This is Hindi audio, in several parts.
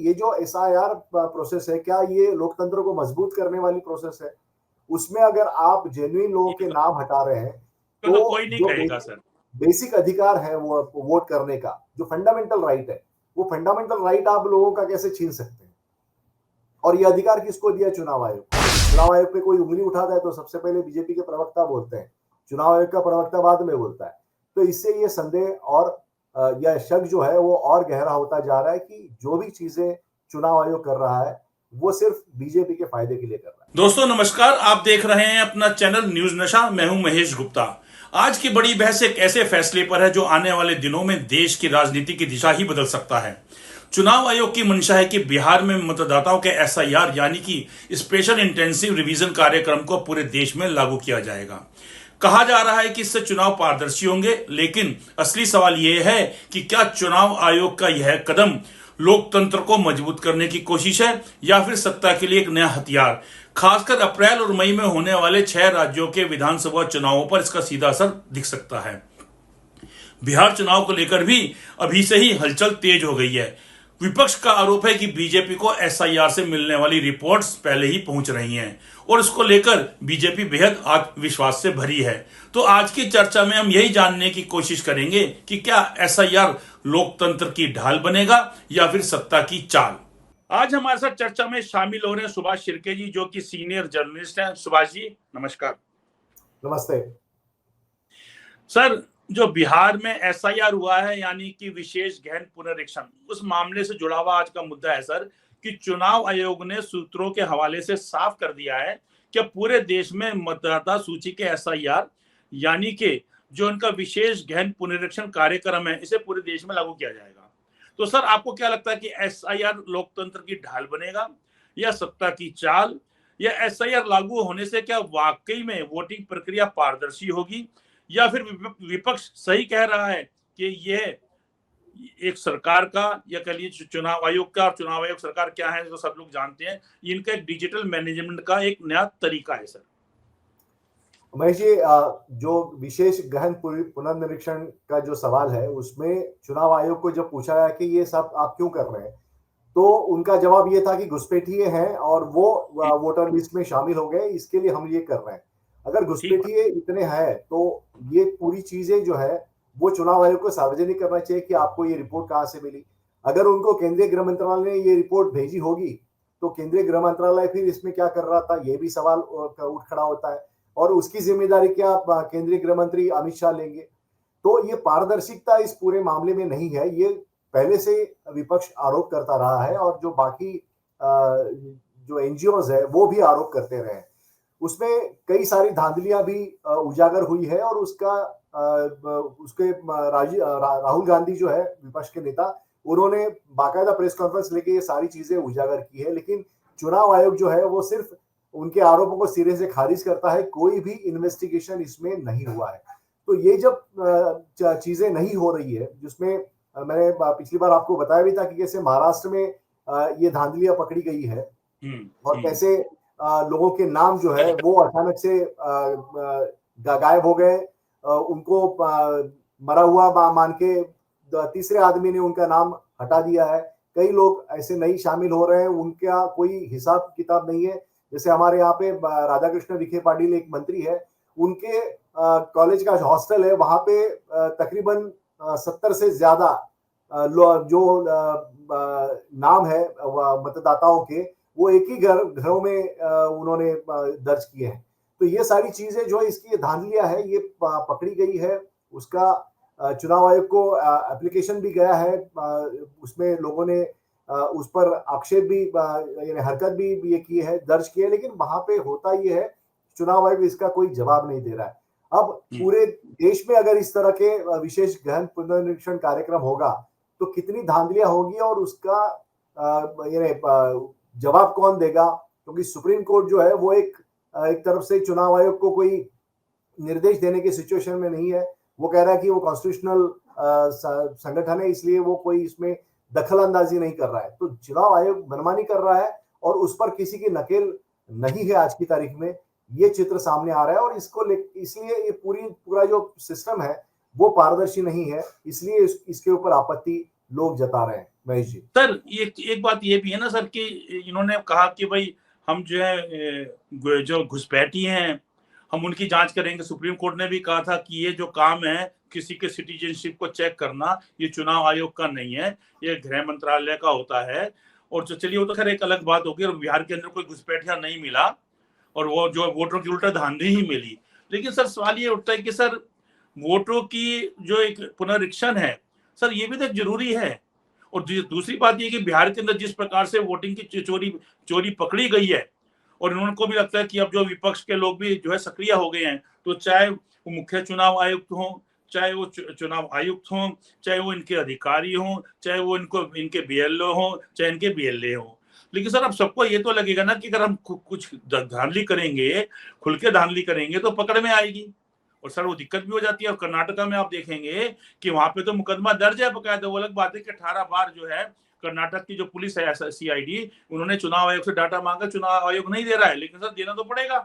ये जो एसआईआर प्रोसेस है, क्या ये लोकतंत्र को मजबूत करने वाली प्रोसेस है? उसमें अगर आप जेन्युइन लोगों के नाम हटा रहे हैं, तो कोई तो नहीं जो कहेगा सर। बेसिक अधिकार है वो वोट करने का, जो फंडामेंटल राइट है, वो फंडामेंटल राइट आप लोगों का कैसे छीन सकते हैं? और ये अधिकार किसको दिया? चुनाव आयोग। चुनाव आयोग पे कोई उंगली उठाता है तो सबसे पहले बीजेपी के प्रवक्ता बोलते हैं, चुनाव आयोग का प्रवक्ता बाद में बोलता है। तो इससे ये संदेह और यह शक जो है वो और गहरा होता जा रहा है कि जो भी चीजें चुनाव आयोग कर रहा है वो सिर्फ बीजेपी के फायदे के लिए कर रहा है। दोस्तों नमस्कार, आप देख रहे हैं अपना चैनल न्यूज नशा। मैं हूं महेश गुप्ता। आज की बड़ी बहस एक ऐसे फैसले पर है जो आने वाले दिनों में देश की राजनीति की दिशा ही बदल सकता है। चुनाव आयोग की मंशा है कि बिहार में मतदाताओं के एसआईआर यानी कि स्पेशल इंटेंसिव रिवीजन कार्यक्रम को पूरे देश में लागू किया जाएगा। कहा जा रहा है कि इससे चुनाव पारदर्शी होंगे, लेकिन असली सवाल यह है कि क्या चुनाव आयोग का यह कदम लोकतंत्र को मजबूत करने की कोशिश है या फिर सत्ता के लिए एक नया हथियार। खासकर अप्रैल और मई में होने वाले 6 राज्यों के विधानसभा चुनावों पर इसका सीधा असर दिख सकता है। बिहार चुनाव को लेकर भी अभी से ही हलचल तेज हो गई है। विपक्ष का आरोप है कि बीजेपी को एसआईआर से मिलने वाली रिपोर्ट्स पहले ही पहुंच रही हैं और इसको लेकर बीजेपी बेहद आत्मविश्वास से भरी है। तो आज की चर्चा में हम यही जानने की कोशिश करेंगे कि क्या एसआईआर लोकतंत्र की ढाल बनेगा या फिर सत्ता की चाल। आज हमारे साथ चर्चा में शामिल हो रहे हैं सुभाष शिर्के जी, जो कि सीनियर जर्नलिस्ट हैं। सुभाष जी नमस्कार। नमस्ते सर, जो बिहार में एसआईआर हुआ है यानी कि विशेष गहन पुनरीक्षण, उस मामले से जुड़ा हुआ आज का मुद्दा है सर कि चुनाव आयोग ने सूत्रों के हवाले से साफ कर दिया है कि पूरे देश में मतदाता सूची के एसआईआर यानी कि जो उनका विशेष गहन पुनरीक्षण कार्यक्रम है, इसे पूरे देश में लागू किया जाएगा। तो सर, आपको क्या लगता है कि एसआईआर लोकतंत्र की ढाल बनेगा या सत्ता की चाल, या एसआईआर लागू होने से क्या वाकई में वोटिंग प्रक्रिया पारदर्शी होगी, या फिर विपक्ष सही कह रहा है कि यह एक सरकार का या कह लीजिए चुनाव आयोग का, और चुनाव आयोग सरकार क्या है तो सब लोग जानते हैं, इनका एक डिजिटल मैनेजमेंट का एक नया तरीका है सर। महेश जी, जो विशेष गहन पुनर्निरीक्षण का जो सवाल है उसमें चुनाव आयोग को जब पूछा गया कि ये सब आप क्यों कर रहे हैं, तो उनका जवाब ये था कि घुसपैठिए हैं और वो वोटर लिस्ट में शामिल हो गए, इसके लिए हम ये कर रहे हैं। अगर घुसपैठिए इतने हैं तो ये पूरी चीजें जो है वो चुनाव आयोग को सार्वजनिक करना चाहिए कि आपको ये रिपोर्ट कहाँ से मिली। अगर उनको केंद्रीय गृह मंत्रालय ने ये रिपोर्ट भेजी होगी तो केंद्रीय गृह मंत्रालय फिर इसमें क्या कर रहा था, ये भी सवाल उठ खड़ा होता है। और उसकी जिम्मेदारी क्या केंद्रीय गृह मंत्री अमित शाह लेंगे? तो ये पारदर्शिता इस पूरे मामले में नहीं है, ये पहले से विपक्ष आरोप करता रहा है और जो बाकी जो एनजीओज है वो भी आरोप करते रहे। उसमें कई सारी धांधलियां भी उजागर हुई है और उसके राहुल गांधी जो है विपक्ष के नेता, उन्होंने बाकायदा प्रेस कॉन्फ्रेंस लेके ये सारी चीजें उजागर की है। लेकिन चुनाव आयोग जो है वो सिर्फ उनके आरोपों को सिरे से खारिज करता है, कोई भी इन्वेस्टिगेशन इसमें नहीं हुआ है। तो ये जब चीजें नहीं हो रही है, जिसमें मैंने पिछली बार आपको बताया भी था कि कैसे महाराष्ट्र में ये धांधलियां पकड़ी गई है और कैसे लोगों के नाम जो है वो अचानक से गायब हो गए, उनको मरा हुआ मान के तीसरे आदमी ने उनका नाम हटा दिया है। कई लोग ऐसे नहीं शामिल हो रहे हैं, उनका कोई हिसाब किताब नहीं है। जैसे हमारे यहाँ पे राधाकृष्ण विखे पाटिल एक मंत्री है, उनके कॉलेज का हॉस्टल है, वहां पे तकरीबन 70 से ज्यादा जो नाम है मतदाताओं के, वो एक ही घरों में उन्होंने दर्ज किए हैं। तो ये सारी चीजें जो इसकी धांधलियां है ये पकड़ी गई है। उसका चुनाव आयोग को एप्लीकेशन भी गया है, उसमें लोगों ने उस पर आक्षेप भी यानी हरकत भी ये की है, दर्ज की है। लेकिन वहां पे होता ये है, चुनाव आयोग इसका कोई जवाब नहीं दे रहा है। अब पूरे देश में अगर इस तरह के विशेष गहन पुनर्निरीक्षण कार्यक्रम होगा तो कितनी धांधलियां होंगी और उसका जवाब कौन देगा? क्योंकि सुप्रीम कोर्ट जो है वो एक तरफ से चुनाव आयोग को कोई निर्देश देने की सिचुएशन में नहीं है। वो कह रहा है कि वो कॉन्स्टिट्यूशनल संगठन है, इसलिए वो कोई इसमें दखल अंदाजी नहीं कर रहा है। तो चुनाव आयोग मनमानी कर रहा है और उस पर किसी की नकेल नहीं है आज की तारीख में, ये चित्र सामने आ रहा है। और इसलिए ये पूरा जो सिस्टम है वो पारदर्शी नहीं है, इसलिए इसके ऊपर आपत्ति लोग जता रहे हैं महेश जी। सर एक बात ये भी है ना सर कि इन्होंने कहा कि भाई हम जो है जो घुसपैठी हैं हम उनकी जांच करेंगे। सुप्रीम कोर्ट ने भी कहा था कि ये जो काम है किसी के सिटीजनशिप को चेक करना ये चुनाव आयोग का नहीं है, ये गृह मंत्रालय का होता है। और जो चलिए वो तो खैर एक अलग बात होगी, और बिहार के अंदर कोई घुसपैठिया नहीं मिला और वो जो वोटरों की उल्टा धांधली ही मिली। लेकिन सर सवाल ये उठता है कि सर वोटरों की जो एक पुनरीक्षण है सर ये भी तो जरूरी है। और दूसरी बात ये कि बिहार के अंदर जिस प्रकार से वोटिंग की चोरी चोरी पकड़ी गई है, और इनको भी लगता है कि अब जो विपक्ष के लोग भी जो है सक्रिय हो गए हैं, तो चाहे वो मुख्य चुनाव आयुक्त हो, चाहे वो चुनाव आयुक्त हो, चाहे वो इनके अधिकारी हो, चाहे वो इनके बीएलओ हो, चाहे इनके बीएलए हो। लेकिन सर अब सबको ये तो लगेगा ना कि अगर हम कुछ धांधली करेंगे, खुल के धांधली करेंगे तो पकड़ में आएगी। और सर वो दिक्कत भी हो जाती है। और कर्नाटका में आप देखेंगे कि वहां पे तो मुकदमा दर्ज है बकायदा। वो अलग बात है कि 18 बार जो है कर्नाटक की जो पुलिस है सीआईडी, उन्होंने चुनाव आयोग से डाटा मांगा, चुनाव आयोग नहीं दे रहा है, लेकिन सर देना तो पड़ेगा,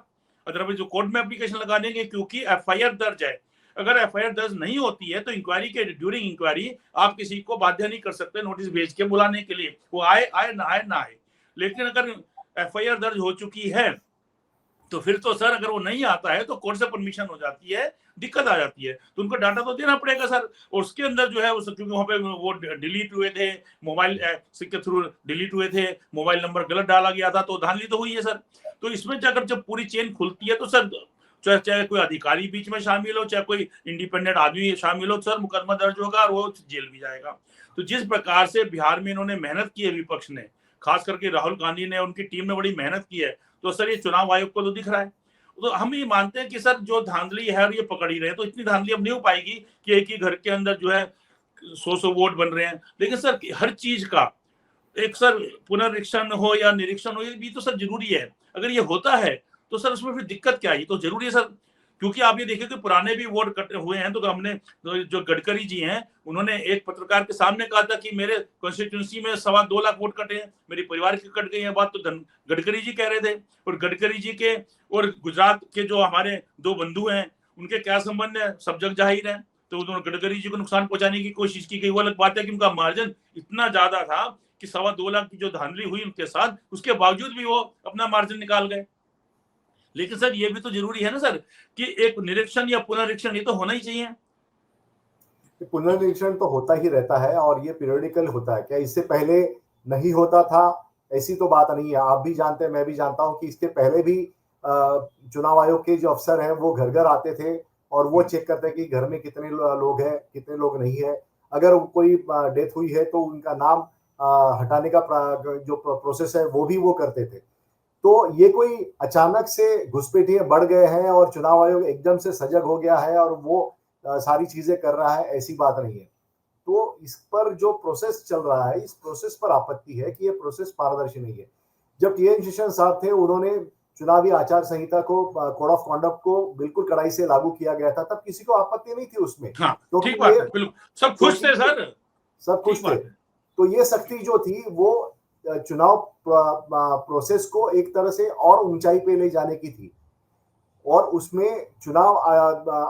अदरवाइज जो कोर्ट में एप्लीकेशन लगा देंगे, क्योंकि एफआईआर दर्ज है। अगर एफआईआर दर्ज नहीं होती है तो इंक्वायरी के ड्यूरिंग इंक्वायरी आप किसी को बाध्य नहीं कर सकते नोटिस भेज के बुलाने के लिए, वो आए आए ना आए ना आए। लेकिन अगर एफआईआर दर्ज हो चुकी है तो फिर तो सर अगर वो नहीं आता है तो कोर्ट से परमिशन हो जाती है, दिक्कत आ जाती है, तो उनको डाटा तो देना पड़ेगा सर। और उसके अंदर जो है क्योंकि वहां पे वो डिलीट हुए थे, मोबाइल के थ्रू डिलीट हुए थे, मोबाइल नंबर गलत डाला गया था, तो धांधली तो हुई है सर। तो इसमें अगर जब पूरी चेन खुलती है तो सर चाहे कोई अधिकारी बीच में शामिल हो, चाहे कोई इंडिपेंडेंट आदमी शामिल हो, सर मुकदमा दर्ज होगा और वो जेल भी जाएगा। तो जिस प्रकार से बिहार में इन्होंने मेहनत की है, विपक्ष ने, खास करके राहुल गांधी ने, उनकी टीम ने बड़ी मेहनत की है, तो सर ये चुनाव आयोग को तो दिख रहा है। तो हम ये मानते हैं कि सर जो धांधली है और ये पकड़ ही रहे, तो इतनी धांधली अब नहीं हो पाएगी कि एक ही घर के अंदर जो है 100 वोट बन रहे हैं। लेकिन सर हर चीज का एक सर पुनरीक्षण हो या निरीक्षण हो, ये भी तो सर जरूरी है। अगर ये होता है तो सर उसमें फिर दिक्कत क्या है, तो जरूरी है सर। क्योंकि आप ये देखिए कि पुराने भी वोट कटे हुए हैं, तो हमने जो गडकरी जी हैं उन्होंने एक पत्रकार के सामने कहा था कि मेरे कॉन्स्टिट्यूंसी में 2.25 लाख वोट कटे हैं, मेरे परिवार के कट गई है। बात तो गडकरी जी कह रहे थे। और गडकरी जी के और गुजरात के जो हमारे 2 बंधु हैं उनके क्या संबंध है, सब जग जाहिर है। तो उन्होंने गडकरी जी को नुकसान पहुंचाने की कोशिश की गई। वो अलग बात है कि उनका मार्जिन इतना ज्यादा था कि 2.25 लाख की जो धांधली हुई उनके साथ, उसके बावजूद भी वो अपना मार्जिन निकाल गए। लेकिन सर ये भी तो जरूरी है ना सर कि एक निरीक्षण या पुनरीक्षण ये तो होना ही चाहिए। पुनर्निरीक्षण तो होता ही रहता है और ये पीरियडिकल होता है। क्या इससे पहले नहीं होता था? ऐसी तो बात नहीं है। आप भी जानते हैं, मैं भी जानता हूं कि इसके पहले भी चुनाव आयोग के जो अफसर हैं वो घर घर आते थे और वो चेक करते हैं कि घर में कितने लोग हैं, कितने लोग नहीं है। अगर कोई डेथ हुई है तो उनका नाम हटाने का जो प्रोसेस है वो भी वो करते थे। तो ये कोई अचानक से घुसपैठिए बढ़ गए हैं और चुनाव आयोग एकदम से सजग हो गया है और वो सारी चीजें कर रहा है, ऐसी बात नहीं है। तो इस पर जो प्रोसेस चल रहा है, इस प्रोसेस पर आपत्ति है कि ये प्रोसेस पारदर्शी नहीं है। जब टी एन शेषन साहब थे, उन्होंने चुनावी आचार संहिता को, कोड ऑफ कॉन्डक्ट को बिल्कुल कड़ाई से लागू किया गया था, तब किसी को आपत्ति नहीं थी उसमें, हाँ क्योंकि ठीक बात ये है, बिल्कुल सब खुश थे सर, सब ठीक कुछ थे। बात है। तो ये सख्ती जो थी वो चुनाव प्रोसेस को एक तरह से और ऊंचाई पे ले जाने की थी और उसमें चुनाव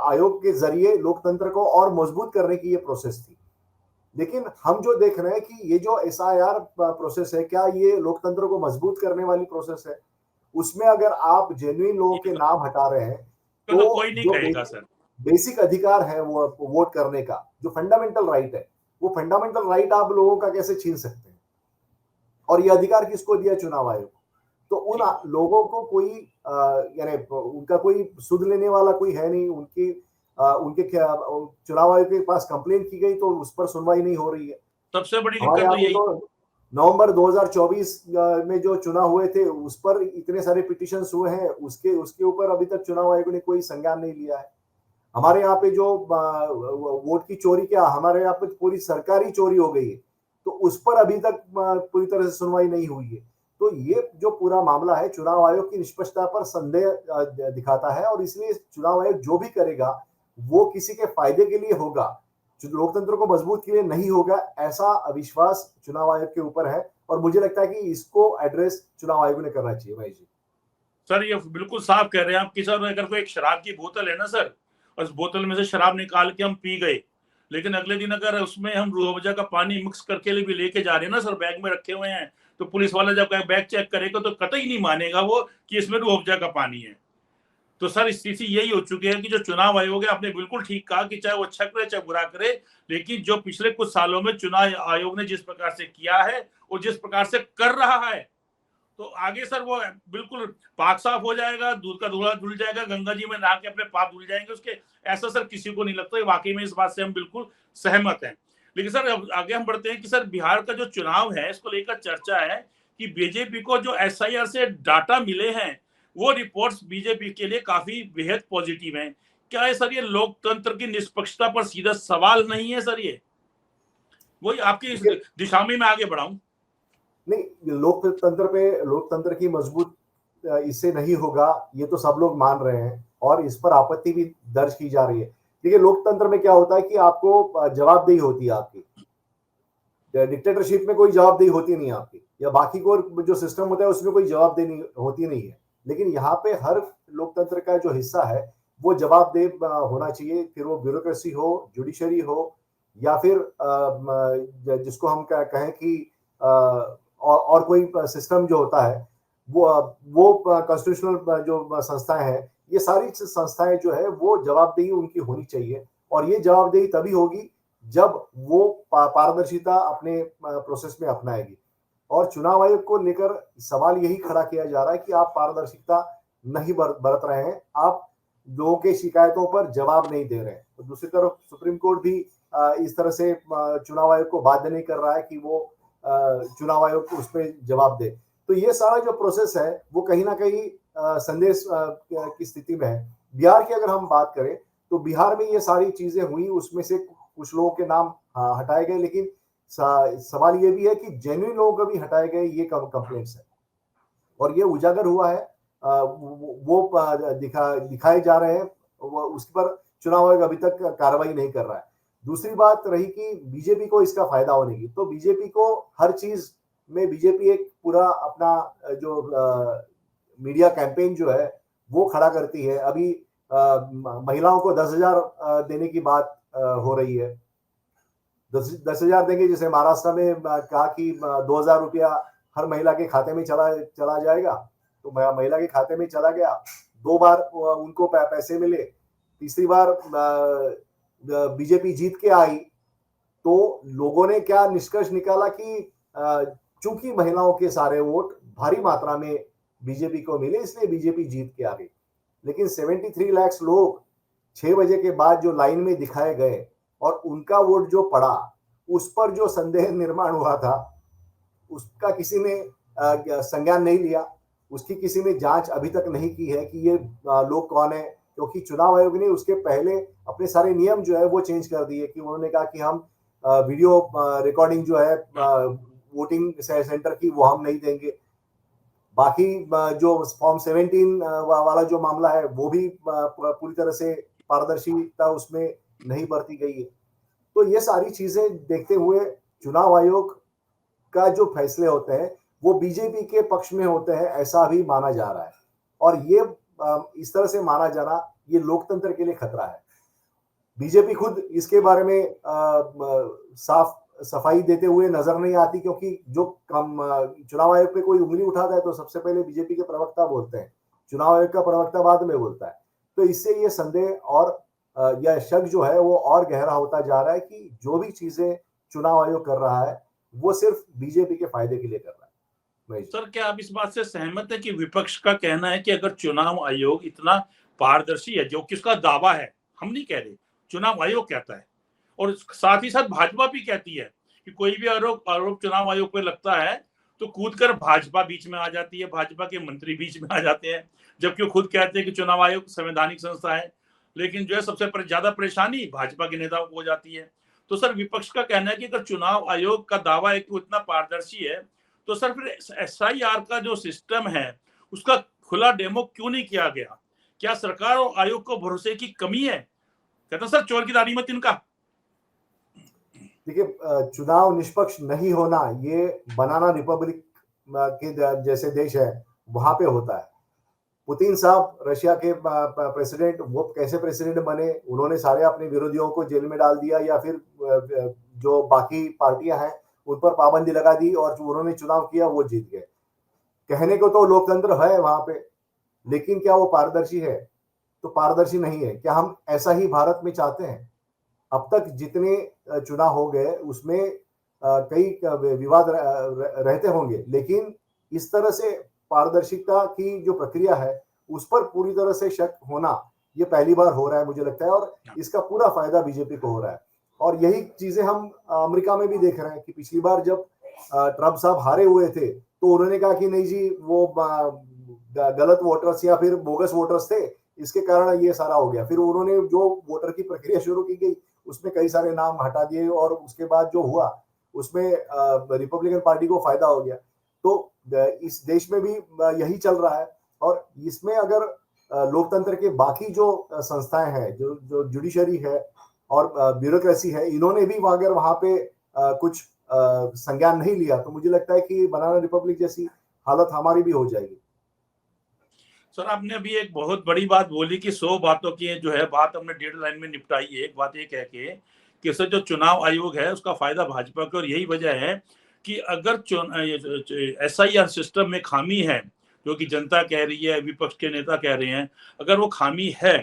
आयोग के जरिए लोकतंत्र को और मजबूत करने की ये प्रोसेस थी। लेकिन हम जो देख रहे हैं कि ये जो एसआईआर प्रोसेस है, क्या ये लोकतंत्र को मजबूत करने वाली प्रोसेस है? उसमें अगर आप जेन्युइन लोगों के नाम हटा रहे हैं तो तो कोई नहीं जो कहेगा सर। बेसिक अधिकार है वो वोट करने का, जो फंडामेंटल राइट है, वो फंडामेंटल राइट आप लोगों का कैसे छीन सकते हैं? और ये अधिकार किसको दिया? चुनाव आयोग। तो उन लोगों को कोई यानी उनका कोई सुध लेने वाला कोई है नहीं। उनके चुनाव आयोग के पास कंप्लेन की गई तो उस पर सुनवाई नहीं हो रही है। सबसे बड़ी हमारे दिक्कत यहाँ तो पे यही। तो नवंबर 2024 में जो चुनाव हुए थे उस पर इतने सारे पिटिशंस हुए हैं, उसके उसके ऊपर अभी तक चुनाव आयोग ने कोई संज्ञान नहीं लिया है। हमारे यहाँ पे जो वोट की चोरी, क्या हमारे यहाँ पे पूरी सरकारी चोरी हो गई है, तो उस पर अभी तक पूरी तरह से सुनवाई नहीं हुई है। तो ये जो पूरा मामला है चुनाव आयोग की निष्पक्षता पर संदेह दिखाता है और इसलिए चुनाव आयोग जो भी करेगा वो किसी के फायदे के लिए होगा, लोकतंत्र को मजबूत के लिए नहीं होगा, ऐसा अविश्वास चुनाव आयोग के ऊपर है। और मुझे लगता है कि इसको एड्रेस चुनाव आयोग ने करना चाहिए। भाई जी सर ये बिल्कुल साफ कह रहे हैं आप कि सर अगर कोई एक शराब की बोतल है ना सर, और उस बोतल में से शराब निकाल के हम पी गए, लेकिन अगले दिन अगर उसमें हम रूह अफ़ज़ा का पानी मिक्स करके भी लेके जा रहे हैं ना सर, बैग में रखे हुए हैं, तो पुलिस वाला जब बैग चेक करेगा तो कतई नहीं मानेगा वो कि इसमें रूह अफ़ज़ा का पानी है। तो सर स्थिति यही हो चुकी है कि जो चुनाव आयोग है, आपने बिल्कुल ठीक कहा कि चाहे वो अच्छा करे चाहे बुरा करे, लेकिन जो पिछले कुछ सालों में चुनाव आयोग ने जिस प्रकार से किया है और जिस प्रकार से कर रहा है, तो आगे सर वो बिल्कुल पाक साफ हो जाएगा, दूध का धूला धुल जाएगा, गंगा जी में नहा के अपने पाप धुल जाएंगे उसके। ऐसा सर किसी को नहीं लगता। वाकई में इस बात से हम बिल्कुल सहमत हैं। लेकिन सर अब आगे हम बढ़ते हैं कि सर बिहार का जो चुनाव है, इसको लेकर चर्चा है कि बीजेपी को जो एसआईआर से डाटा मिले हैं, वो रिपोर्ट्स बीजेपी के लिए काफी बेहद पॉजिटिव हैं। क्या है सर, ये लोकतंत्र की निष्पक्षता पर सीधा सवाल नहीं है सर? ये वही आपकी इस दिशा में मैं आगे बढ़ाऊं। नहीं, लोकतंत्र की मजबूत इससे नहीं होगा, ये तो सब लोग मान रहे हैं और इस पर आपत्ति भी दर्ज की जा रही है। देखिए, लोकतंत्र में क्या होता है कि आपको जवाबदेही होती है आपकी। डिक्टेटरशिप में कोई जवाबदेही होती नहीं आपकी, या बाकी को जो सिस्टम होता है उसमें कोई जवाबदेही होती नहीं है। लेकिन यहाँ पे हर लोकतंत्र का जो हिस्सा है वो जवाबदेह होना चाहिए, फिर वो ब्यूरोक्रेसी हो, जुडिशरी हो, या फिर जिसको हम कहें कि और कोई सिस्टम जो होता है, वो कॉन्स्टिट्यूशनल जो संस्थाएं हैं, ये सारी संस्थाएं जो है वो जवाबदेही उनकी होनी चाहिए। और ये जवाबदेही तभी होगी जब वो पारदर्शिता अपने प्रोसेस में अपनाएगी। और चुनाव आयोग को लेकर सवाल यही खड़ा किया जा रहा है कि आप पारदर्शिता नहीं बरत रहे हैं, आप लोगों के शिकायतों पर जवाब नहीं दे रहे हैं। तो दूसरी तरफ सुप्रीम कोर्ट भी इस तरह से चुनाव आयोग को बाध्य नहीं कर रहा है कि वो चुनाव आयोग को उस पर जवाब दे। तो ये सारा जो प्रोसेस है वो कहीं ना कहीं संदेश की स्थिति में है। बिहार की अगर हम बात करें तो बिहार में ये सारी चीजें हुई, उसमें से कुछ लोगों के नाम हटाए गए, लेकिन सवाल ये भी है कि जेन्युइन लोगों को भी हटाए गए, ये कंप्लेंट्स है और ये उजागर हुआ है। वो दिखाए जा रहे हैं, उस पर चुनाव आयोग अभी तक कार्रवाई नहीं कर रहा है। दूसरी बात रही कि बीजेपी को इसका फायदा होने की, तो बीजेपी को हर चीज में बीजेपी एक पूरा अपना जो मीडिया कैंपेन जो है वो खड़ा करती है। अभी महिलाओं को 10,000 देने की बात हो रही है। 10,000 देंगे, जैसे महाराष्ट्र में कहा कि 2,000 रुपया हर महिला के खाते में चला जाएगा, तो महिला के खाते में चला गया। 2 बार उनको पैसे मिले। तीसरी बार बीजेपी जीत के आई तो लोगों ने क्या निष्कर्ष निकाला कि चूंकि महिलाओं के सारे वोट भारी मात्रा में बीजेपी को मिले, इसलिए बीजेपी जीत के आ गई। लेकिन 73 लाख लोग 6 बजे के बाद जो लाइन में दिखाए गए और उनका वोट जो पड़ा, उस पर जो संदेह निर्माण हुआ था, उसका किसी ने संज्ञान नहीं लिया। उसकी किसी ने जांच अभी तक नहीं की है कि ये लोग कौन है, क्योंकि चुनाव आयोग ने उसके पहले अपने सारे नियम जो है वो चेंज कर दिए कि उन्होंने कहा कि हम वीडियो रिकॉर्डिंग जो है वोटिंग सेंटर की वो हम नहीं देंगे। बाकी जो फॉर्म 17 वाला जो मामला है वो भी पूरी तरह से पारदर्शिता उसमें नहीं बरती गई है। तो ये सारी चीजें देखते हुए चुनाव आयोग का जो फैसले होते हैं वो बीजेपी के पक्ष में होते हैं, ऐसा भी माना जा रहा है। और ये इस तरह से माना जाना ये लोकतंत्र के लिए खतरा है। बीजेपी खुद इसके बारे में साफ सफाई देते हुए नजर नहीं आती, क्योंकि जो चुनाव आयोग पे कोई उंगली उठाता है तो सबसे पहले बीजेपी के प्रवक्ता बोलते हैं, चुनाव आयोग का प्रवक्ता बाद में बोलता है। तो इससे ये संदेह और यह शक जो है वो और गहरा होता जा रहा है कि जो भी चीजें चुनाव आयोग कर रहा है वो सिर्फ बीजेपी के फायदे के लिए कर रहा है। सर, क्या आप इस बात से सहमत है कि विपक्ष का कहना है कि अगर चुनाव आयोग इतना पारदर्शी है, जो कि उसका दावा है, हम नहीं कह रहे, चुनाव आयोग कहता है, और साथ ही साथ भाजपा भी कहती है कि कोई भी आरोप चुनाव आयोग पर लगता है तो कूद कर भाजपा बीच में आ जाती है, भाजपा के मंत्री बीच में आ जाते हैं, जबकि वो खुद कहते हैं कि चुनाव आयोग संवैधानिक संस्था है। लेकिन जो है सबसे ज्यादा परेशानी भाजपा के नेताओं को हो जाती है। तो सर विपक्ष का कहना है कि अगर चुनाव आयोग का दावा है कि इतना पारदर्शी है, तो सर फिर एसआईआर का जो सिस्टम है उसका खुला डेमो क्यों नहीं किया गया? क्या सरकार और आयोग को भरोसे की कमी है? कहता सर चोर की दाढ़ी में तिनका। देखिए, चुनाव निष्पक्ष नहीं होना ये बनाना रिपब्लिक के जैसे देश है वहां पे होता है। पुतिन साहब रशिया के प्रेसिडेंट, वो कैसे प्रेसिडेंट बने, उन्होंने सारे अपने विरोधियों को जेल में डाल दिया या फिर जो बाकी पार्टियां हैं उन पर पाबंदी लगा दी और जो उन्होंने चुनाव किया वो जीत गए। कहने को तो लोकतंत्र है वहां पे, लेकिन क्या वो पारदर्शी है? तो पारदर्शी नहीं है। क्या हम ऐसा ही भारत में चाहते हैं? अब तक जितने चुनाव हो गए उसमें कई विवाद रहते होंगे, लेकिन इस तरह से पारदर्शिता की जो प्रक्रिया है उस पर पूरी तरह से शक होना ये पहली बार हो रहा है मुझे लगता है, और इसका पूरा फायदा बीजेपी को हो रहा है। और यही चीजें हम अमेरिका में भी देख रहे हैं कि पिछली बार जब ट्रम्प साहब हारे हुए थे तो उन्होंने कहा कि नहीं जी वो गलत वोटर्स या फिर बोगस वोटर्स थे, इसके कारण ये सारा हो गया। फिर उन्होंने जो वोटर की प्रक्रिया शुरू की गई उसमें कई सारे नाम हटा दिए और उसके बाद जो हुआ उसमें रिपब्लिकन पार्टी को फायदा हो गया। तो इस देश में भी यही चल रहा है। और इसमें अगर लोकतंत्र के बाकी जो संस्थाएं हैं, जो जो जुडिशरी है और ब्यूरोक्रेसी है, इन्होंने भी अगर वहां पे कुछ संज्ञान नहीं लिया तो मुझे लगता है कि बनाना रिपब्लिक जैसी हालत हमारी भी हो जाएगी। सर आपने अभी एक बहुत बड़ी बात बोली कि 100 बातों की जो है बात हमने 1.5 लाइन में निपटाई है। एक बात ये कह के कि सर जो चुनाव आयोग है उसका फायदा भाजपा को, और यही वजह है कि अगर SIR सिस्टम में खामी है जो कि जनता कह रही है, विपक्ष के नेता कह रहे हैं, अगर वो खामी है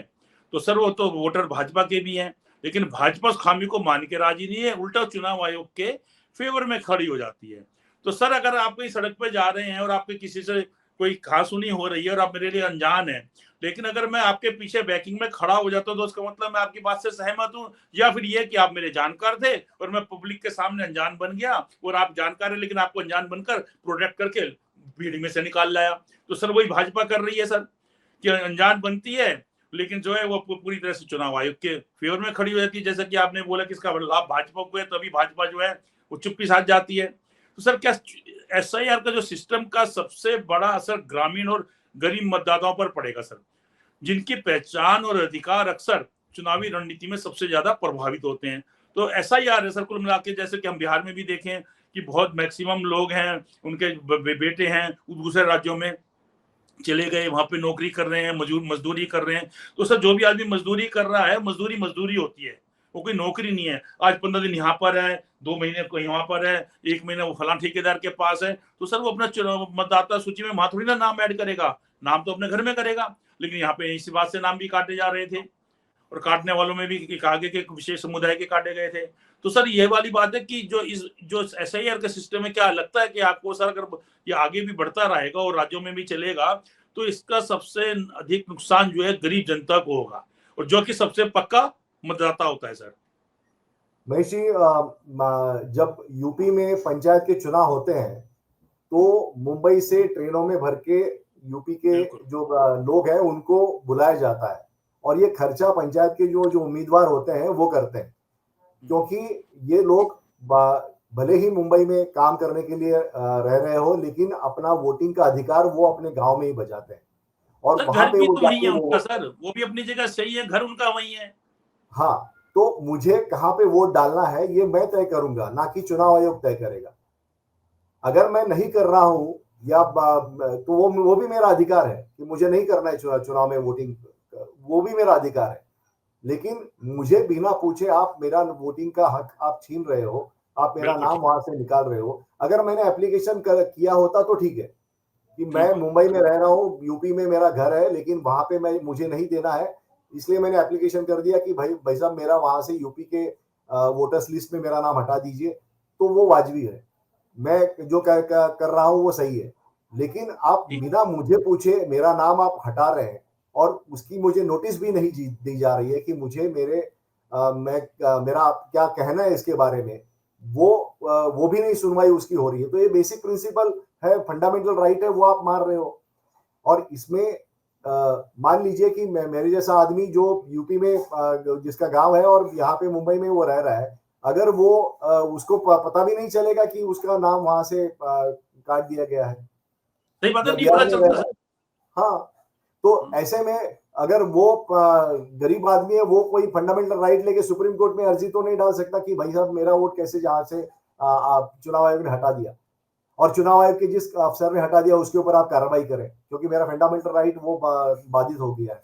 तो सर वो तो वोटर भाजपा के भी हैं, लेकिन भाजपा उस खामी को मान के राजी नहीं है, उल्टा चुनाव आयोग के फेवर में खड़ी हो जाती है। तो सर अगर आप कहीं सड़क पे जा रहे हैं और आपके किसी से कोई कहासुनी हो रही है और आप मेरे लिए अनजान है, लेकिन अगर मैं आपके पीछे बैकिंग में खड़ा हो जाता हूं तो उसका मतलब मैं आपकी बात से सहमत हूं, या फिर ये कि आप मेरे जानकार थे और मैं पब्लिक के सामने अनजान बन गया, और आप जानकार है लेकिन आपको अनजान बनकर प्रोटेक्ट करके भीड़ में से निकाल लाया। तो सर वही भाजपा कर रही है सर, कि अनजान बनती है लेकिन जो है वो पूरी तरह से चुनाव आयोग के फेवर में खड़ी हो जाती है। जैसा कि आपने बोला कि इसका लाभ भाजपा को है, तभी भाजपा जो है वो चुप्पी साध जाती है। तो सर क्या SIR का जो सिस्टम का सबसे बड़ा असर ग्रामीण और गरीब मतदाताओं पर पड़ेगा सर, जिनकी पहचान और अधिकार अक्सर चुनावी रणनीति में सबसे ज्यादा प्रभावित होते हैं। तो SIR है सर कुल मिला के, जैसे कि हम बिहार में भी देखें कि बहुत मैक्सिमम लोग हैं, उनके बेटे हैं दूसरे राज्यों में चले गए, वहां पे नौकरी कर रहे हैं, मजदूरी कर रहे हैं। तो सर जो भी आदमी मजदूरी कर रहा है, मजदूरी मजदूरी होती है, वो कोई नौकरी नहीं है। आज 15 दिन यहाँ पर है, 2 महीने को यहाँ पर है, 1 महीना वो फलां ठेकेदार के पास है, तो सर वो अपना मतदाता सूची में वहां थोड़ी ना नाम ऐड करेगा, नाम तो अपने घर में करेगा। लेकिन यहाँ पे इसी बात से नाम भी काटे जा रहे थे, और काटने वालों में भी आगे के विशेष समुदाय के काटे गए थे। तो सर ये वाली बात है कि जो SIR का सिस्टम है, क्या लगता है कि आपको सर अगर ये आगे भी बढ़ता रहेगा और राज्यों में भी चलेगा तो इसका सबसे अधिक नुकसान जो है गरीब जनता को होगा, और जो कि सबसे पक्का मतदाता होता है सर। महेश जी, जब यूपी में पंचायत के चुनाव होते हैं तो मुंबई से ट्रेनों में भर के यूपी के जो लोग हैं उनको बुलाया जाता है, और ये खर्चा पंचायत के जो जो उम्मीदवार होते हैं वो करते हैं, क्योंकि ये लोग भले ही मुंबई में काम करने के लिए रह रहे हो, लेकिन अपना वोटिंग का अधिकार वो अपने गांव में ही बजाते हैं। और सर वहां घर पे भी वो तो वही जाके है वो, उनका सर, वो भी अपनी जगह सही है, घर उनका वही है। हाँ, तो मुझे कहाँ पे वोट डालना है ये मैं तय करूंगा, ना कि चुनाव आयोग तय करेगा। अगर मैं नहीं कर रहा हूं या तो वो भी मेरा अधिकार है कि मुझे नहीं करना है चुनाव में वोटिंग, वो भी मेरा अधिकार है। लेकिन मुझे बिना पूछे आप मेरा वोटिंग का हक आप छीन रहे हो, आप मेरा बिल्कुल नाम ठीक। वहां से निकाल रहे हो। अगर मैंने एप्लीकेशन किया होता तो ठीक है कि मैं बिल्कुल मुंबई में रह रहा हूँ, यूपी में मेरा घर है, लेकिन वहां पे मैं मुझे नहीं देना है, इसलिए मैंने एप्लीकेशन कर दिया कि भाई साहब मेरा वहां से यूपी के वोटर्स लिस्ट में मेरा नाम हटा दीजिए, तो वो वाजबी है। मैं जो कर रहा हूँ वो सही है। लेकिन आप ठीक। बिना मुझे पूछे मेरा नाम आप हटा रहे हैं, और उसकी मुझे नोटिस भी नहीं दी जा रही है कि मुझे मेरा क्या कहना है इसके बारे में, वो भी नहीं सुनवाई उसकी हो रही है। तो ये बेसिक प्रिंसिपल है, फंडामेंटल राइट है, वो आप मार रहे हो। और इसमें मान लीजिए कि मेरे जैसा आदमी जो यूपी में जिसका गांव है और यहाँ पे मुंबई में वो रह रहा है, अगर वो उसको पता भी नहीं चलेगा कि उसका नाम वहां से काट दिया गया है, सही बात है, या नहीं बिहार पता में रह चलता रहा सर। है। हाँ, तो ऐसे में अगर वो गरीब आदमी है, वो कोई फंडामेंटल राइट लेके सुप्रीम कोर्ट में अर्जी तो नहीं डाल सकता कि भाई साहब मेरा वोट कैसे जहां से चुनाव आयोग ने हटा दिया। और चुनाव आयोग के जिस अफसर ने हटा दिया उसके ऊपर आप कार्रवाई करें, क्योंकि मेरा फंडामेंटल राइट वो बाधित हो गया है।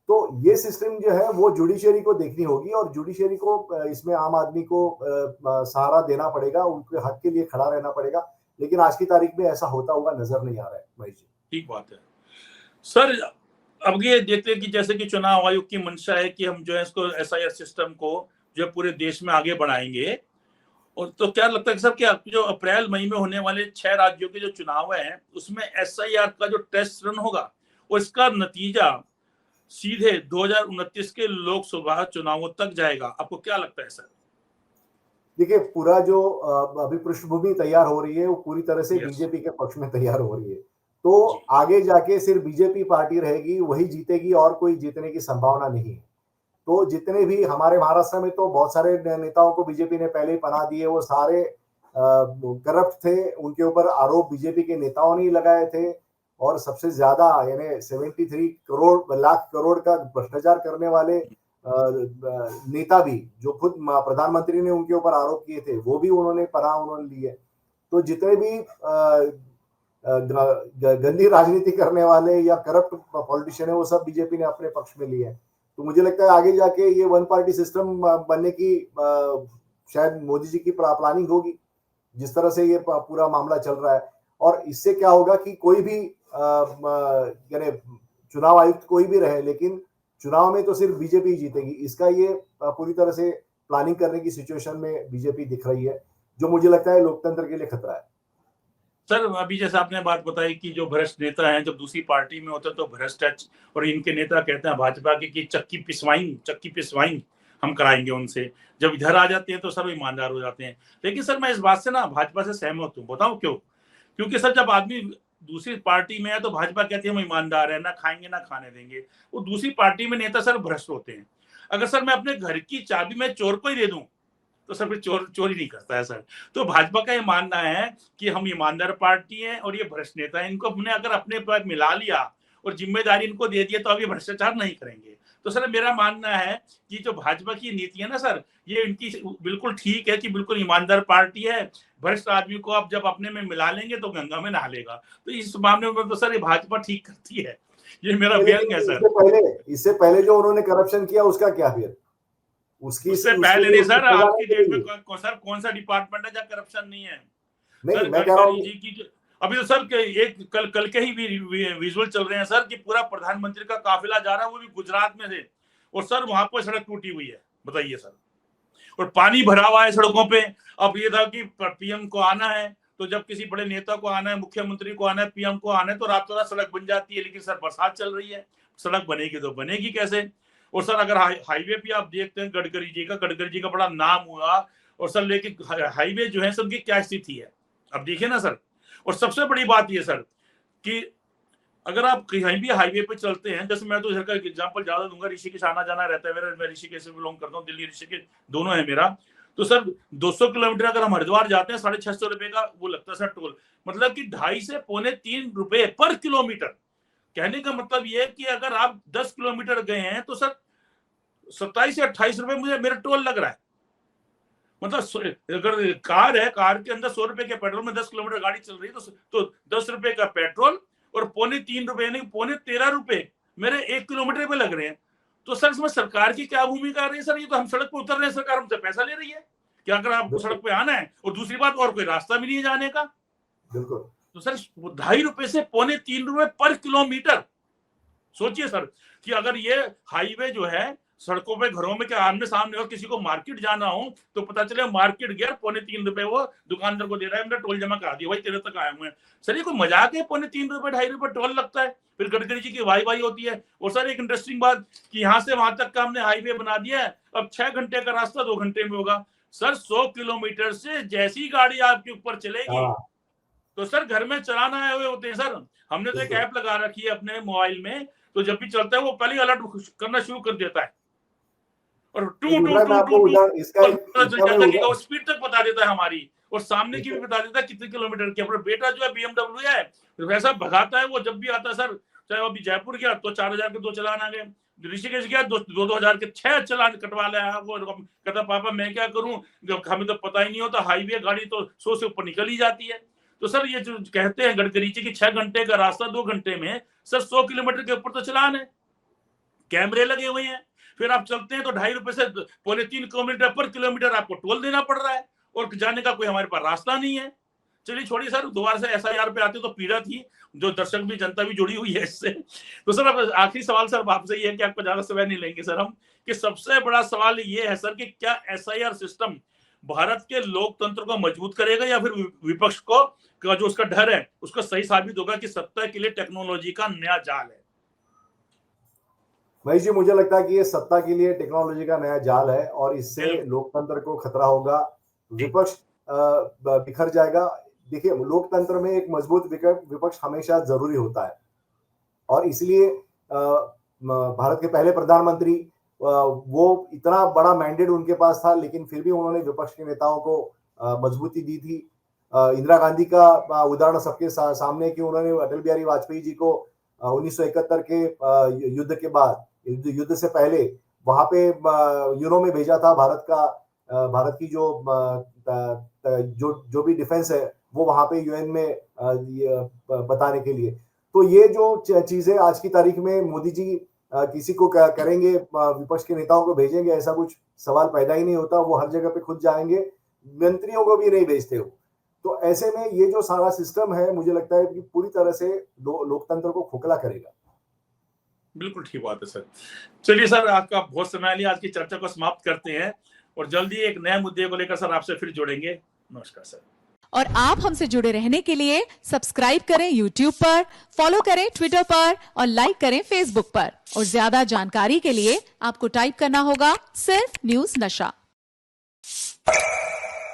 तो ये सिस्टम जो है वो जुडिशरी को देखनी होगी, और जुडिशरी को इसमें आम आदमी को सहारा देना पड़ेगा, उनके हक के लिए खड़ा रहना पड़ेगा। लेकिन आज की तारीख में ऐसा होता हुआ नजर नहीं आ रहा है महेश जी। ठीक बात है सर। अब ये देखते हैं कि जैसे कि चुनाव आयोग की मंशा है कि हम जो है इसको एसआईआर सिस्टम को जो पूरे देश में आगे बढ़ाएंगे, और तो क्या लगता है सर कि जो अप्रैल मई में होने वाले 6 राज्यों के जो चुनाव हैं उसमें एसआईआर का जो टेस्ट रन होगा और इसका नतीजा सीधे 2029 के लोकसभा चुनावों तक जाएगा? आपको क्या लगता है सर? देखिए, पूरा जो अभी पृष्ठभूमि तैयार हो रही है वो पूरी तरह से बीजेपी के पक्ष में तैयार हो रही है। तो आगे जाके सिर्फ बीजेपी पार्टी रहेगी, वही जीतेगी, और कोई जीतने की संभावना नहीं है। तो जितने भी हमारे महाराष्ट्र में तो बहुत सारे नेताओं को बीजेपी ने पहले ही पनाह दी है, वो सारे करप्ट थे, उनके ऊपर आरोप बीजेपी के नेताओं ने लगाए थे। और सबसे ज्यादा यानी 73 लाख करोड़ का भ्रष्टाचार करने वाले नेता भी, जो खुद प्रधानमंत्री ने उनके ऊपर आरोप किए थे, वो भी उन्होंने ली है। तो जितने भी गंदी राजनीति करने वाले या करप्ट पॉलिटिशियन है, वो सब बीजेपी ने अपने पक्ष में लिए हैं। तो मुझे लगता है आगे जाके ये वन पार्टी सिस्टम बनने की शायद मोदी जी की प्लानिंग होगी, जिस तरह से ये पूरा मामला चल रहा है। और इससे क्या होगा कि कोई भी यानी चुनाव आयुक्त कोई भी रहे, लेकिन चुनाव में तो सिर्फ बीजेपी जीतेगी, इसका ये पूरी तरह से प्लानिंग करने की सिचुएशन में बीजेपी दिख रही है, जो मुझे लगता है लोकतंत्र के लिए खतरा है। सर अभी जैसे आपने बात बताई कि जो भ्रष्ट नेता हैं जब दूसरी पार्टी में होते हैं तो भ्रष्ट है, और इनके नेता कहते हैं भाजपा की कि चक्की पिसवाई हम कराएंगे उनसे। जब इधर आ जाते हैं तो सर ईमानदार हो जाते हैं। लेकिन सर मैं इस बात से ना भाजपा से सहमत हूँ, बताऊं क्यों? क्योंकि सर जब आदमी दूसरी पार्टी में है तो भाजपा कहती है हम ईमानदार है, ना खाएंगे ना खाने देंगे। वो दूसरी पार्टी में नेता सर भ्रष्ट होते हैं। अगर सर मैं अपने घर की चाबी मैं चोर को ही दे दूं तो सर फिर चोरी नहीं करता है सर। तो भाजपा का ये मानना है कि हम ईमानदार पार्टी है और ये भ्रष्ट नेता है, इनको हमने अगर अपने पर मिला लिया और जिम्मेदारी इनको दे दिया तो अब ये भ्रष्टाचार नहीं करेंगे। तो सर मेरा मानना है कि जो भाजपा की नीति है ना सर, ये इनकी बिल्कुल ठीक है कि बिल्कुल ईमानदार पार्टी है। भ्रष्ट आदमी को आप जब अपने में मिला लेंगे तो गंगा में नहा लेगा। तो इस मामले में तो सर ये भाजपा ठीक करती है, ये मेरा व्यंग है सर। इससे पहले जो उन्होंने करप्शन किया उसका क्या फिर? उससे पहले नहीं सर, आज की डेट में सर कौन सा डिपार्टमेंट है जहाँ करप्शन नहीं है? सर गडकरी जी की अभी तो सर एक कल के ही विजुअल चल रहे हैं सर कि पूरा प्रधानमंत्री का काफिला जा रहा है, वो भी गुजरात में से, और सर वहां पर सड़क टूटी हुई है, बताइए सर, और पानी भरा हुआ है सड़कों पे। अब ये था कि पीएम को आना है, तो जब किसी बड़े नेता को आना है, मुख्यमंत्री को आना है, पीएम को आना है, तो रातों रात सड़क बन जाती है। लेकिन सर बरसात चल रही है, सड़क बनेगी तो बनेगी कैसे? और सर अगर हाईवे पे आप देखते हैं गडकरी जी का बड़ा नाम हुआ, और सर लेकिन हाईवे जो है सबकी क्या स्थिति है अब देखिए ना सर। और सबसे बड़ी बात ये सर कि अगर आप कहीं भी हाईवे पे चलते हैं, जैसे मैं तो इधर का एग्जांपल ज्यादा दूंगा, ऋषिकेश आना जाना रहता है मेरा, मैं ऋषिकेश से बिलोंग करता हूँ, दिल्ली ऋषिकेश दोनों है मेरा। तो सर 200 किलोमीटर अगर हम हरिद्वार जाते हैं 650 रुपए का वो लगता है सर टोल, मतलब कि 2.5 से पौने 3 रुपए पर किलोमीटर। कहने का मतलब ये है कि अगर आप 10 किलोमीटर गए हैं तो सर 27 से 28 रुपए मुझे मेरा टोल लग रहा है। मतलब अगर कार है, कार के अंदर 100 रुपए के पेट्रोल में 10 किलोमीटर गाड़ी चल रही है तो 10 रुपए का पेट्रोल और पौने 3 रुपए यानी पौने 13 रुपए मेरे 1 किलोमीटर पे लग रहे हैं। तो सर इसमें सरकार की क्या भूमिका आ रही है सर? ये तो हम सड़क पर उतर रहे हैं, सरकार हमसे पैसा ले रही है कि अगर आपको सड़क पे आना है, और दूसरी बात और कोई रास्ता भी नहीं है जाने का। तो सर 2.5 रुपए से पौने 3 रुपए पर किलोमीटर। सोचिए सर कि अगर ये हाईवे जो है सड़कों पे घरों में क्या आमने सामने, और किसी को मार्केट जाना हो तो पता चले मार्केट गया पौने 3 रुपए वो दुकानदार को दे रहा है, हमने टोल जमा करा दिया, भाई तेरे तक आए हुए हैं। सर ये कोई मजाक है? पौने 3 रुपए 2.5 रुपए टोल लगता है, फिर गडकरी जी की वाई होती है। और सर एक इंटरेस्टिंग बात कि यहाँ से वहां तक का हमने हाईवे बना दिया है, अब 6 घंटे का रास्ता 2 घंटे में होगा। सर 100 किलोमीटर से जैसी गाड़ी आपके ऊपर चलेगी तो सर घर में चलाना आए हुए होते हैं सर। हमने तो एक ऐप लगा रखी है अपने मोबाइल में, तो जब भी चलता है वो पहले अलर्ट करना शुरू कर देता है, और वो स्पीड तक बता देता है हमारी, और सामने की भी बता देता है कितने किलोमीटर की। अपना बेटा जो है BMW है, वैसा भगाता है वो, जब भी आता है सर, चाहे अभी जयपुर गया तो 4000 के 2 चालान आ गए, ऋषिकेश गया 2,000 के 6 चालान कटवा लाया। वो कहता पापा मैं क्या करूं, हमें तो पता ही नहीं होता, हाईवे गाड़ी तो 100 से ऊपर निकल ही जाती है। तो सर ये जो कहते हैं गडकरी जी की 6 घंटे का रास्ता 2 घंटे में, सर 100 किलोमीटर के ऊपर तो चलान है, कैमरे लगे हुए हैं, फिर आप चलते हैं तो ₹2.5 से 3.5 किलोमीटर पर किलोमीटर आपको टोल देना पड़ रहा है और जाने का कोई हमारे पास रास्ता नहीं है। चलिए छोड़िए सर, दोबारा से एसआईआर पे आते तो पीड़ा थी, जो दर्शक भी जनता भी जुड़ी हुई है इससे। तो सर अब आखिरी सवाल सर आपसे ये है कि आपको ज्यादा समय नहीं लेंगे सर हम, कि सबसे बड़ा सवाल ये है सर कि क्या एसआईआर सिस्टम भारत के लोकतंत्र को मजबूत करेगा या फिर विपक्ष को का जो उसका डर है उसको सही साबित होगा कि सत्ता के लिए टेक्नोलॉजी का नया जाल है? महेश जी, मुझे लगता है कि ये सत्ता के लिए टेक्नोलॉजी का नया जाल है और इससे बिल्कुल। लोकतंत्र को खतरा होगा, विपक्ष बिखर जाएगा। देखिए, लोकतंत्र में एक मजबूत विपक्ष हमेशा जरूरी होता है और इसलिए भारत के पहले प्रधानमंत्री, वो इतना बड़ा मैंडेट उनके पास था, लेकिन फिर भी उन्होंने विपक्ष के नेताओं को मजबूती दी थी। इंदिरा गांधी का उदाहरण सबके सामने कि उन्होंने अटल बिहारी वाजपेयी जी को 1971 के युद्ध के बाद, युद्ध से पहले वहां पे यूरो में भेजा था। भारत की जो भी डिफेंस है वो वहां पे यूएन में बताने के लिए। तो ये जो चीजें आज की तारीख में मोदी जी किसी को करेंगे, विपक्ष के नेताओं को भेजेंगे, ऐसा कुछ सवाल पैदा ही नहीं होता। वो हर जगह पे खुद जाएंगे, मंत्रियों को भी नहीं भेजते हो। तो ऐसे में ये जो सारा सिस्टम है, मुझे लगता है कि पूरी तरह से लोकतंत्र को खोखला करेगा। बिल्कुल ठीक बात है सर। चलिए सर, आपका बहुत समय लिया, आज की चर्चा को समाप्त करते हैं और जल्दी एक नए मुद्दे को लेकर सर आपसे फिर जुड़ेंगे। नमस्कार सर। और आप हमसे जुड़े रहने के लिए सब्सक्राइब करें YouTube पर, फॉलो करें Twitter पर और लाइक करें Facebook पर। और ज्यादा जानकारी के लिए आपको टाइप करना होगा सिर्फ न्यूज नशा।